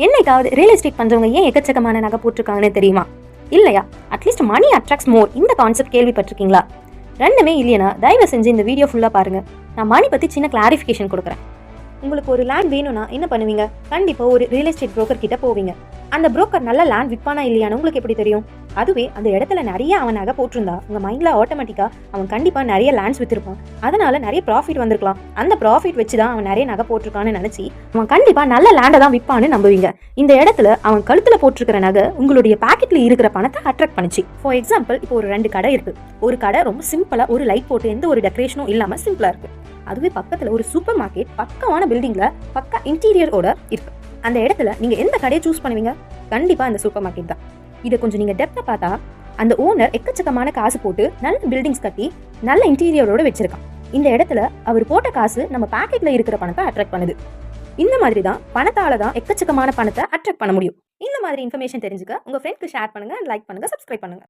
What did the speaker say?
என்னைக்காவது real estate பண்றவங்க ஏன் எக்கச்சக்கமான நகை போட்டிருக்காங்கன்னு தெரியுமா? இல்லையா? அட்லீஸ்ட் மணி அட்ராக்ட்ஸ் மோர் இந்த கான்செப்ட் கேள்விப்பட்டிருக்கீங்களா? ரெண்டுமே இல்லையா? தயவு செஞ்சு இந்த வீடியோ ஃபுல்லா பாருங்க. நான் மணி பத்தி சின்ன கிளாரிஃபிகேஷன் கொடுக்குறேன். உங்களுக்கு ஒரு லேண்ட் வேணும்னா என்ன பண்ணுவீங்க? கண்டிப்பா ஒரு ரியல் எஸ்டேட் புரோக்கர் கிட்ட போவீங்க. அந்த புரோக்கர் நல்ல லேண்ட் விற்பானா இல்லையான்னு உங்களுக்கு எப்படி தெரியும்? அதுவே அந்த இடத்துல நிறைய அவன் நகை போட்டிருந்தா உங்க மைண்ட்ல ஆட்டோமேட்டிக்கா அவன் கண்டிப்பா நிறைய லேண்ட்ஸ் வித்திருப்பான், அதனால நிறைய ப்ராஃபிட் வந்திருக்கலாம். அந்த ப்ராஃபிட் வச்சுதான் அவன் நிறைய நகை போட்டிருக்கான்னு நினைச்சு அவன் கண்டிப்பா நல்ல லேண்டை தான் விற்பான்னு நம்புவீங்க. இந்த இடத்துல அவன் கழுத்துல போட்டிருக்கிற நகை உங்களுடைய பாக்கெட்ல இருக்கிற பணத்தை அட்ராக்ட் பண்ணுச்சு. ஃபார் எக்ஸாம்பிள், இப்போ ஒரு 2 கடை இருக்கு. ஒரு கடை ரொம்ப சிம்பிளா ஒரு லைட் போட்டு எந்த ஒரு டெக்கரேஷனும் இல்லாம சிம்பிளா இருக்கு. அதுவே பக்கத்துல ஒரு சூப்பர் மார்க்கெட் பக்கமான பில்டிங்ல பக்கா இன்டீரியரோட இருக்கு. அந்த இடத்துல நீங்க எந்த கடையை சூஸ் பண்ணுவீங்க? கண்டிப்பா அந்த சூப்பர் மார்க்கெட் தான். இதை கொஞ்சம் நீங்க டெப்தா பார்த்தா அந்த ஓனர் எக்கச்சக்கமான காசு போட்டு நல்ல பில்டிங்ஸ் கட்டி நல்ல இன்டீரியரோட வச்சிருக்கான். இந்த இடத்துல அவர் போட்ட காசு நம்ம பாக்கெட்ல இருக்கிற பணத்தை அட்ராக்ட் பண்ணுது. இந்த மாதிரி தான் பணத்தால தான் எக்கச்சக்கமான பணத்தை அட்ராக்ட் பண்ண முடியும். இந்த மாதிரி இன்ஃபர்மேஷன் தெரிஞ்சுக்க உங்க ஃப்ரெண்ட்க்கு ஷேர் பண்ணுங்க, லைக் பண்ணுங்க, சப்ஸ்கிரைப் பண்ணுங்க.